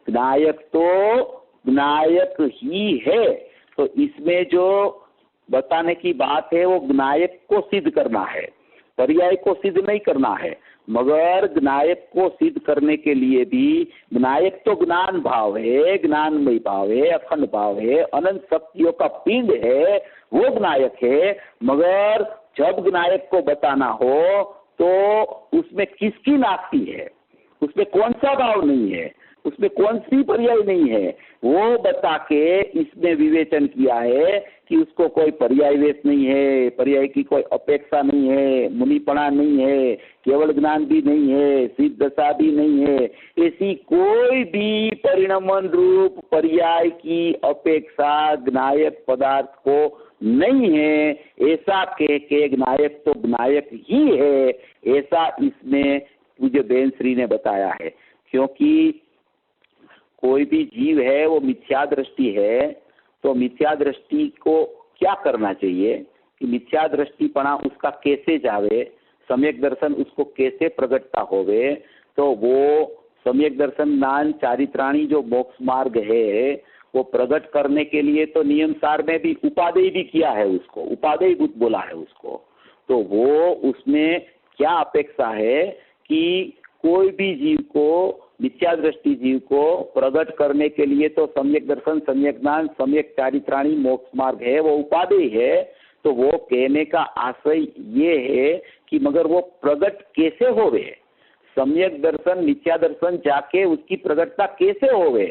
ज्ञायक तो ज्ञायक ही है। तो इसमें जो बताने की बात है वो ज्ञायक को सिद्ध करना है, पर्याय को सिद्ध नहीं करना है। मगर ज्ञायक को सिद्ध करने के लिए भी, ज्ञायक तो ज्ञान भाव है, ज्ञानमय भाव है, अखंड भाव है, अनंत शक्तियों का पिंड है, वो ज्ञायक है। मगर जब ज्ञायक को बताना हो तो उसमें किसकी नास्ती है, उसमें कौन सा भाव नहीं है, उसमें कौन सी पर्याय नहीं है, वो बता के इसमें विवेचन किया है कि उसको कोई पर्याय वेश नहीं है, पर्याय की कोई अपेक्षा नहीं है, मुनिपणा नहीं है, केवल ज्ञान भी नहीं है, सिद्ध दशा भी नहीं है, ऐसी कोई भी परिणमन रूप पर्याय की अपेक्षा ज्ञायक पदार्थ को नहीं है। ऐसा कह के ज्ञायक तो ज्ञायक ही है, ऐसा इसमें पूज्य बेंसरी ने बताया है। क्योंकि कोई भी जीव है वो मिथ्या दृष्टि है, तो मिथ्या दृष्टि को क्या करना चाहिए कि मिथ्या दृष्टिपणा उसका कैसे जावे, सम्यक दर्शन उसको कैसे प्रकटता होवे। तो वो सम्यक दर्शन ज्ञान चारित्राणी जो मोक्ष मार्ग है वो प्रकट करने के लिए तो नियम सार में भी उपादेय भी किया है, उसको उपादेय बुद्ध बोला है उसको। तो वो उसमें क्या अपेक्षा है कि कोई भी जीव को, मिथ्या दृष्टि जीव को प्रकट करने के लिए तो सम्यक दर्शन, सम्यक ज्ञान, सम्यक चारित्राणी मोक्ष मार्ग है, वो उपादेय है। तो वो कहने का आशय ये है कि मगर वो प्रकट कैसे होवे, सम्यक दर्शन मिथ्या दर्शन जाके उसकी प्रकटता कैसे होवे,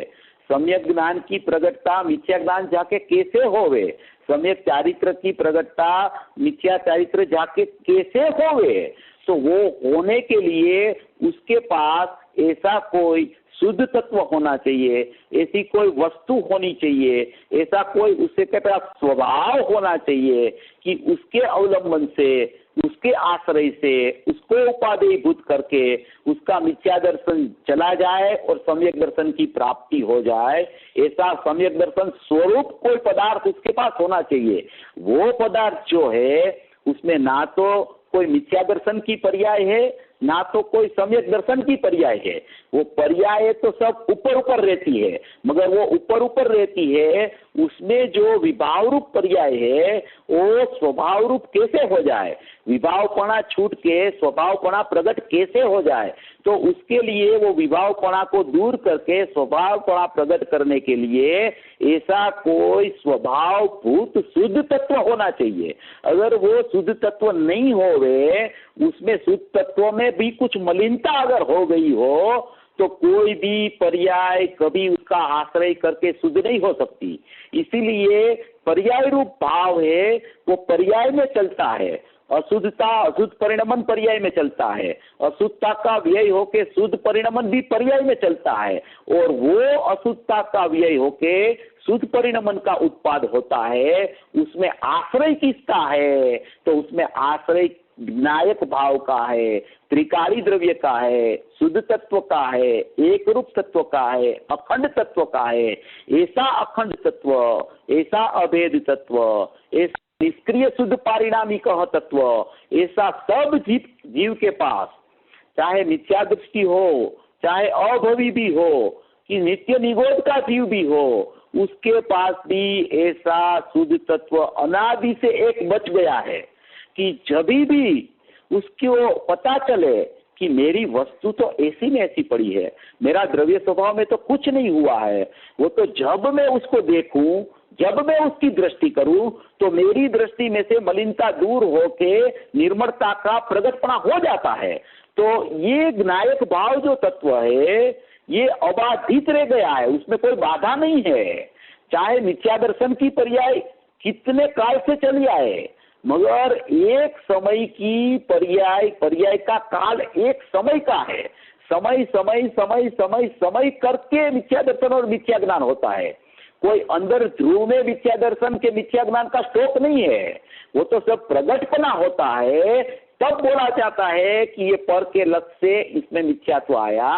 सम्यक ज्ञान की प्रकटता मिथ्या ज्ञान जाके कैसे होवे, सम्यक चारित्र की प्रकटता मिथ्या चारित्र जाके कैसे होवे। तो वो होने के लिए उसके पास ऐसा कोई शुद्ध तत्व होना चाहिए, ऐसी कोई वस्तु होनी चाहिए, ऐसा कोई उससे कहता स्वभाव होना चाहिए कि उसके अवलंबन से, उसके आश्रय से, उसको उपादेयभूत करके उसका मिथ्या दर्शन चला जाए और सम्यक दर्शन की प्राप्ति हो जाए। ऐसा सम्यक दर्शन स्वरूप कोई पदार्थ उसके पास होना चाहिए। वो पदार्थ जो है उसमें ना तो कोई मिथ्या दर्शन की पर्याय है, ना तो कोई सम्यक दर्शन की पर्याय है। वो पर्याय तो सब ऊपर ऊपर रहती है, मगर वो ऊपर ऊपर रहती है, उसमें जो विभाव रूप पर्याय है वो स्वभाव रूप कैसे हो जाए, विभावपणा छूट के स्वभावपणा प्रकट कैसे हो जाए। तो उसके लिए वो विभावपणा को दूर करके स्वभावपणा प्रकट करने के लिए ऐसा कोई स्वभाव भूत शुद्ध तत्व होना चाहिए। अगर वो शुद्ध तत्व नहीं होवे, उसमें शुद्ध तत्व में भी कुछ मलिनता अगर हो गई हो तो कोई भी पर्याय कभी उसका आश्रय करके शुद्ध नहीं हो सकती। इसीलिए पर्याय रूप भाव है वो पर्याय में चलता है। अशुद्धता अशुद्ध परिणमन पर्याय में चलता है, अशुद्धता का व्यय होके शुद्ध परिणमन भी पर्याय में चलता है, और वो अशुद्धता का व्यय होके शुद्ध परिणमन का उत्पाद होता है। उसमें आश्रय किसका है, तो उसमें आश्रय विनायक भाव का है, त्रिकाली द्रव्य का है, शुद्ध तत्व का है, एक रूप तत्व का है, अखंड तत्व का है। ऐसा अखंड तत्व, ऐसा अभेद तत्व, ऐसा निष्क्रिय शुद्ध पारिणामी कह तत्व, ऐसा सब जीव के पास, चाहे मिथ्या दृष्टि हो, चाहे अभवी भी हो, कि नित्य निगोद का जीव भी हो, उसके पास भी ऐसा शुद्ध तत्व अनादि से एक बच गया है कि जब भी उसको पता चले कि मेरी वस्तु तो ऐसी में ऐसी पड़ी है, मेरा द्रव्य स्वभाव में तो कुछ नहीं हुआ है, वो तो जब मैं उसको देखूं, जब मैं उसकी दृष्टि करूं, तो मेरी दृष्टि में से मलिनता दूर होके निर्मलता का प्रकटपना हो जाता है। तो ये ज्ञायक भाव जो तत्व है ये अबाधित रह गया है, उसमें कोई बाधा नहीं है। चाहे मिथ्या दर्शन की पर्याय कितने काल से चली आए, मगर एक समय की पर्याय का काल एक समय का है। समय समय समय समय समय करके मिथ्या दर्शन और मिथ्या ज्ञान होता है। कोई अंदर ध्रुव में मिथ्या दर्शन के मिथ्या ज्ञान का स्टॉक नहीं है, वो तो सब प्रगटपना होता है। तब बोला जाता है कि ये पर के लक्ष्य से इसमें मिथ्यात्व आया,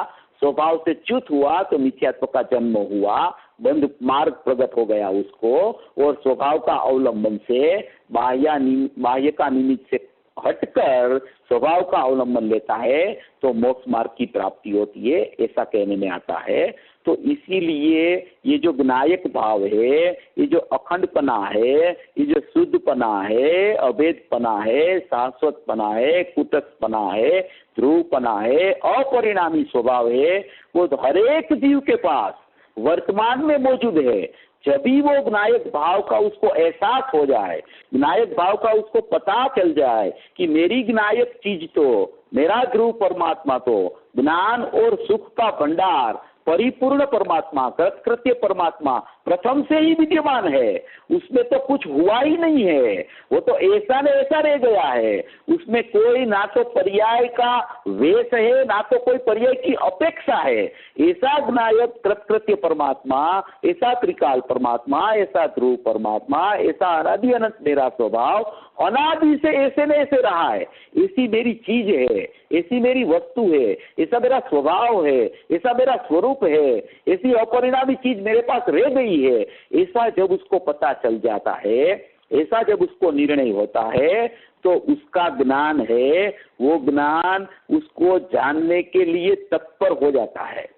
स्वभाव से च्युत हुआ तो मिथ्यात्व का जन्म हुआ, बंध मार्ग प्रकट हो गया उसको, और स्वभाव का अवलंबन से बाह्य का निमित्त से हटकर स्वभाव का अवलंबन लेता है तो मोक्ष मार्ग की प्राप्ति होती है, ऐसा कहने में आता है। तो इसीलिए ये जो ज्ञायक भाव है, ये जो अखंडपना है, ये जो शुद्धपना है, अभेदपना है, शाश्वतपना है, कुटस्थपना है, ध्रुवपना है, अपरिणामी स्वभाव है, वो हरेक जीव के पास वर्तमान में मौजूद है। जब भी वो ज्ञायक भाव का उसको एहसास हो जाए, ज्ञायक भाव का उसको पता चल जाए कि मेरी ज्ञायक चीज तो, मेरा ध्रुव परमात्मा तो ज्ञान और सुख का भंडार परिपूर्ण परमात्मा, कृत्य परमात्मा प्रथम से ही विद्यमान है, उसमें तो कुछ हुआ ही नहीं है, वो तो ऐसा न ऐसा रह गया है। उसमें कोई ना तो पर्याय का वेश है, ना तो कोई पर्याय की अपेक्षा है। ऐसा ज्ञायक कृत्य परमात्मा, ऐसा त्रिकाल परमात्मा, ऐसा ध्रुव परमात्मा, ऐसा अनादि अनंत मेरा स्वभाव अनादि से ऐसे न ऐसे रहा है। ऐसी मेरी चीज है, ऐसी मेरी वस्तु है, ऐसा मेरा स्वभाव है, ऐसा मेरा स्वरूप है, ऐसी अपरिणामी चीज मेरे पास रह गई है। ऐसा जब उसको पता चल जाता है, ऐसा जब उसको निर्णय होता है, तो उसका ज्ञान है, वो ज्ञान उसको जानने के लिए तत्पर हो जाता है।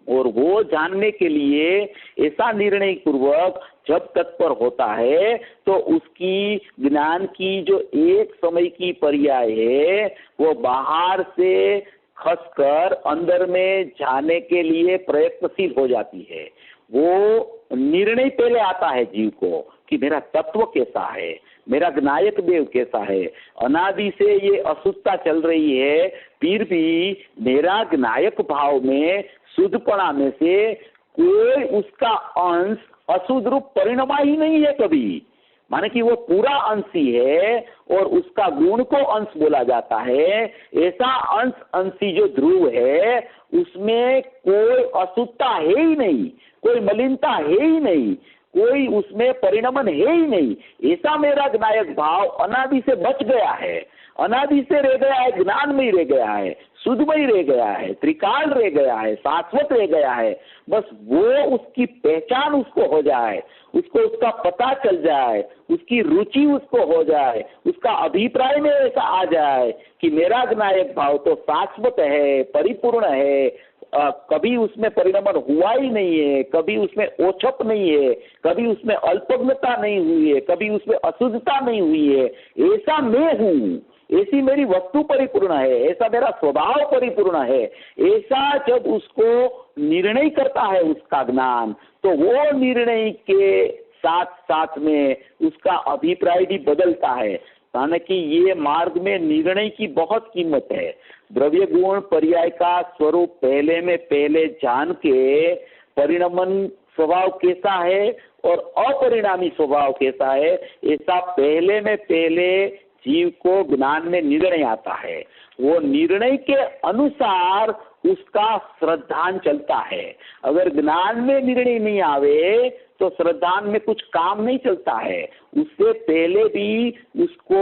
और वो जानने के लिए ऐसा निर्णय पूर्वक जब तत्पर होता है, तो उसकी ज्ञान की जो एक समय की पर्याय है, वो बाहर से खसकर अंदर में जाने के लिए प्रयत्नशील हो जाती है। वो निर्णय पहले आता है जीव को कि मेरा तत्व कैसा है, मेरा ज्ञायक देव कैसा है। अनादि से ये अशुद्धता चल रही है, फिर भी मेरा ज्ञायक भाव में शुद्धपणा में से कोई उसका अंश अशुद्ध रूप परिणमा ही नहीं है कभी। माने कि वो पूरा अंश ही है और उसका गुण को अंश बोला जाता है। ऐसा अंशी जो ध्रुव है, उसमें कोई अशुद्धता है ही नहीं, कोई मलिनता है ही नहीं, कोई उसमें परिणमन है ही नहीं। ऐसा मेरा ज्ञायक भाव अनादि से बच गया है, अनादि से रह गया है, ज्ञान में ही रह गया है, शुद्ध में ही रह गया है, त्रिकाल रह गया है, शाश्वत रह गया है। बस वो उसकी पहचान उसको हो जाए, उसको उसका पता चल जाए, उसकी रुचि उसको हो जाए, उसका अभिप्राय में ऐसा आ जाए कि मेरा ज्ञायक भाव तो शाश्वत है, परिपूर्ण है, कभी उसमें परिणमन हुआ ही नहीं है, कभी उसमें ओछप नहीं है, कभी उसमें अल्पज्ञता नहीं हुई है, कभी उसमें अशुद्धता नहीं हुई है। ऐसा मैं हूँ, ऐसी मेरी वस्तु परिपूर्ण है, ऐसा मेरा स्वभाव परिपूर्ण है। ऐसा जब उसको निर्णय करता है उसका ज्ञान, तो वो निर्णय के साथ साथ में उसका अभिप्राय भी बदलता है। हालांकि ये मार्ग में निर्णय की बहुत कीमत है। द्रव्य गुण पर्याय का स्वरूप पहले में पहले जान के परिणमन स्वभाव कैसा है और अपरिणामी स्वभाव कैसा है, ऐसा पहले में पहले जीव को ज्ञान में निर्णय आता है। वो निर्णय के अनुसार उसका श्रद्धान चलता है। अगर ज्ञान में निर्णय नहीं आवे तो श्रद्धान में कुछ काम नहीं चलता है। उससे पहले भी उसको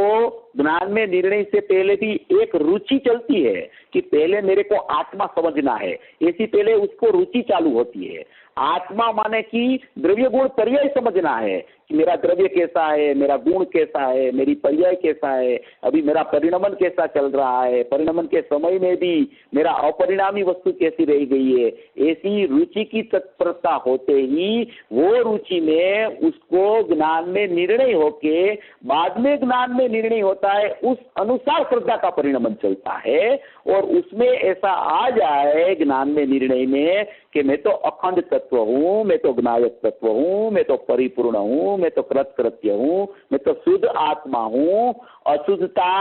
ज्ञान में निर्णय से पहले भी एक रुचि चलती है कि पहले मेरे को आत्मा समझना है, ऐसी पहले उसको रुचि चालू होती है। आत्मा माने कि द्रव्य गुण पर्याय समझना है कि मेरा द्रव्य कैसा है, मेरा गुण कैसा है, मेरी पर्याय कैसा है, अभी मेरा परिणमन कैसा चल रहा है, परिणमन के समय में भी मेरा अपरिणामी वस्तु कैसी रह गई है। ऐसी रुचि की तत्परता होते ही वो रुचि में उसको ज्ञान में निर्णय होके बाद में ज्ञान में निर्णय होता है, उस अनुसार श्रद्धा का परिणमन चलता है। और उसमें ऐसा आ जाए ज्ञान में निर्णय में कि मैं तो अखंड तत्व हूँ, मैं तो ज्ञायक तत्व हूँ, मैं तो परिपूर्ण हूँ, मैं तो कृतकृत्य हूँ, मैं तो शुद्ध आत्मा हूँ। अशुद्धता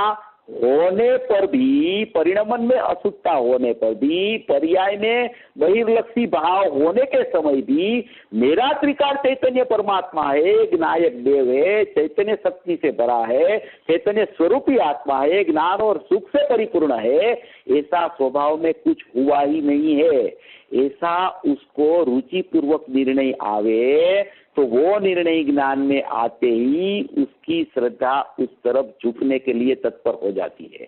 होने पर भी, परिणमन में अशुद्धता होने पर भी, पर्याय में बहिर्लक्षी भाव होने के समय भी मेरा त्रिकाल चैतन्य परमात्मा है, ज्ञायक देव है, चैतन्य शक्ति से भरा है, चैतन्य स्वरूपी आत्मा है, ज्ञान और सुख से परिपूर्ण है, ऐसा स्वभाव में कुछ हुआ ही नहीं है। ऐसा उसको रुचि पूर्वक निर्णय आवे तो वो निर्णय ज्ञान में आते ही उसकी श्रद्धा उस तरफ झुकने के लिए तत्पर हो जाती है।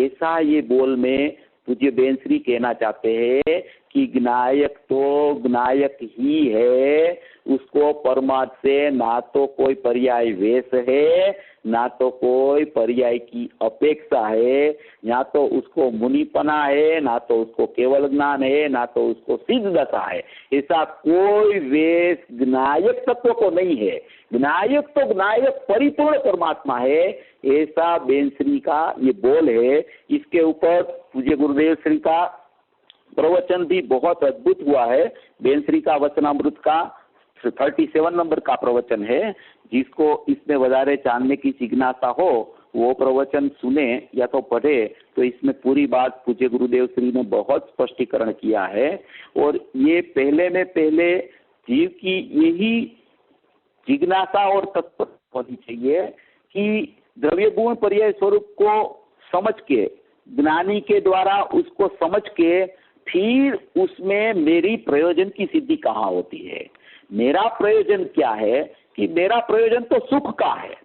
ऐसा ये बोल में पूज्य बेंसरी कहना चाहते हैं कि ज्ञायक तो ज्ञायक ही है, उसको परमात्मा से ना तो कोई पर्याय वेश है, ना तो कोई पर्याय की अपेक्षा है, ना तो उसको मुनिपना है, ना तो उसको केवल ज्ञान है, ना तो उसको सिद्ध दशा है। ऐसा कोई वेश ज्ञायक तत्व को नहीं है। ज्ञायक तो ज्ञायक परिपूर्ण परमात्मा है। ऐसा बेंसरी का ये बोल है। इसके ऊपर पूज्य गुरुदेव श्री का प्रवचन भी बहुत अद्भुत हुआ है। बेंसरी का वचनामृत का 37 नंबर का प्रवचन है। जिसको इसमें વધારે जानने की जिज्ञासा हो वो प्रवचन सुने या तो पढ़े, तो इसमें पूरी बात पूज्य गुरुदेव श्री ने बहुत स्पष्टीकरण किया है। और ये पहले जीव की यही जिज्ञासा और तत्परता होनी चाहिए कि द्रव्य गुण पर्याय स्वरूप को समझ के, ज्ञानी के द्वारा उसको समझ के फिर उसमें मेरी प्रयोजन की सिद्धि कहाँ होती है। मेरा प्रयोजन क्या है कि मेरा प्रयोजन तो सुख का है,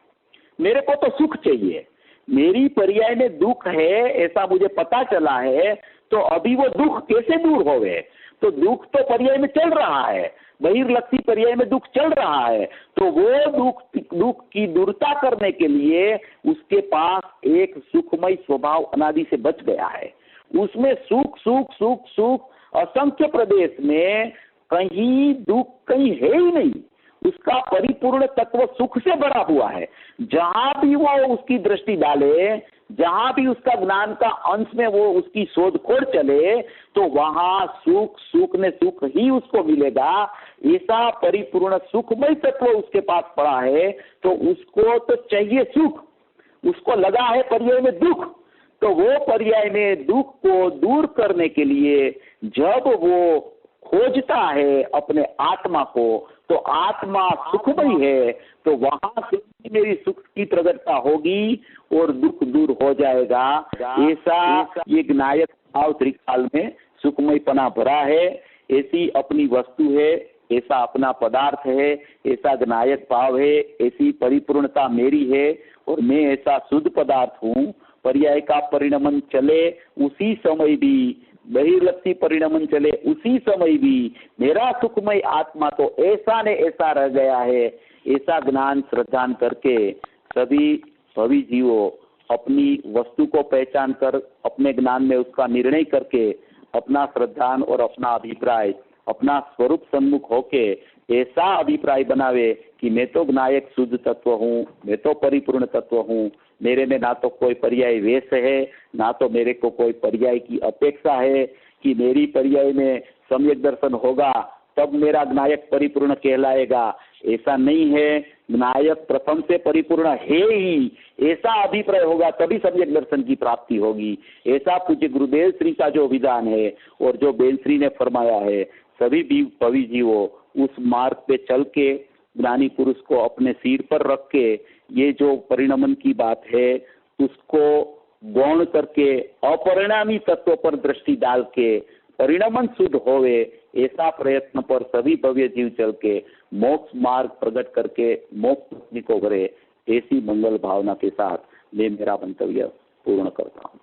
मेरे को तो सुख चाहिए। मेरी पर्याय में दुख है ऐसा मुझे पता चला है, तो अभी वो दुख कैसे दूर होवे। तो दुख तो पर्याय में चल रहा है, बहिर्लक्षी पर्याय में दुख चल रहा है, तो वो दुख की दूरता करने के लिए उसके पास एक सुखमय स्वभाव अनादि से बच गया है। उसमें सुख सुख सुख सुख असंख्य प्रदेश में कहीं दुख कहीं है ही नहीं। उसका परिपूर्ण तत्व सुख से भरा हुआ है। जहां भी वो उसकी दृष्टि डाले, जहां भी उसका ज्ञान का अंश में वो उसकी शोधखोड़ चले, तो वहां सुख ने सुख ही उसको मिलेगा। ऐसा परिपूर्ण सुखमय तत्व उसके पास पड़ा है, तो उसको तो चाहिए सुख, उसको लगा है पर्याय में दुख, तो वो पर्याय में दुख को दूर करने के लिए जब वो खोजता है अपने आत्मा को, तो आत्मा सुखमय है, तो वहां से मेरी सुख की प्रगटता होगी और दुख दूर हो जाएगा। ऐसा ये ज्ञायक भाव त्रिकाल में सुखमयपना भरा है। ऐसी अपनी वस्तु है, ऐसा अपना पदार्थ है, ऐसा ज्ञायक भाव है, ऐसी परिपूर्णता मेरी है और मैं ऐसा शुद्ध पदार्थ हूँ। पर्याय का परिणमन चले उसी समय भी, बहिर्लक्षी परिणमन चले उसी समय भी मेरा सुखमय आत्मा तो ऐसा ने ऐसा रह गया है। ऐसा ज्ञान श्रद्धान करके सभी भवी जीवों अपनी वस्तु को पहचान कर अपने ज्ञान में उसका निर्णय करके अपना श्रद्धान और अपना अभिप्राय, अपना स्वरूप सम्मुख होके ऐसा अभिप्राय बनावे कि मैं तो ज्ञायक शुद्ध तत्व हूँ, मैं तो परिपूर्ण तत्व हूँ, मेरे में ना तो कोई पर्याय वेश है, ना तो मेरे को कोई पर्याय की अपेक्षा है कि मेरी पर्याय में सम्यक दर्शन होगा तब मेरा ज्ञायक परिपूर्ण कहलाएगा। ऐसा नहीं है। ज्ञायक प्रथम से परिपूर्ण है ही, ऐसा अभिप्राय होगा तभी सम्यक दर्शन की प्राप्ति होगी। ऐसा पूज्य गुरुदेव श्री का जो विधान है और जो बेंसरी ने फरमाया है, सभी भवी जीवों उस मार्ग पे चल के ज्ञानी पुरुष को अपने सिर पर रख के ये जो परिणमन की बात है उसको गौण करके अपरिणामी तत्व पर दृष्टि डाल के परिणमन शुद्ध होवे, ऐसा प्रयत्न पर सभी भव्य जीव चल के मोक्ष मार्ग प्रकट करके मोक्ष को करे। ऐसी मंगल भावना के साथ मैं मेरा मंतव्य पूर्ण करता हूँ।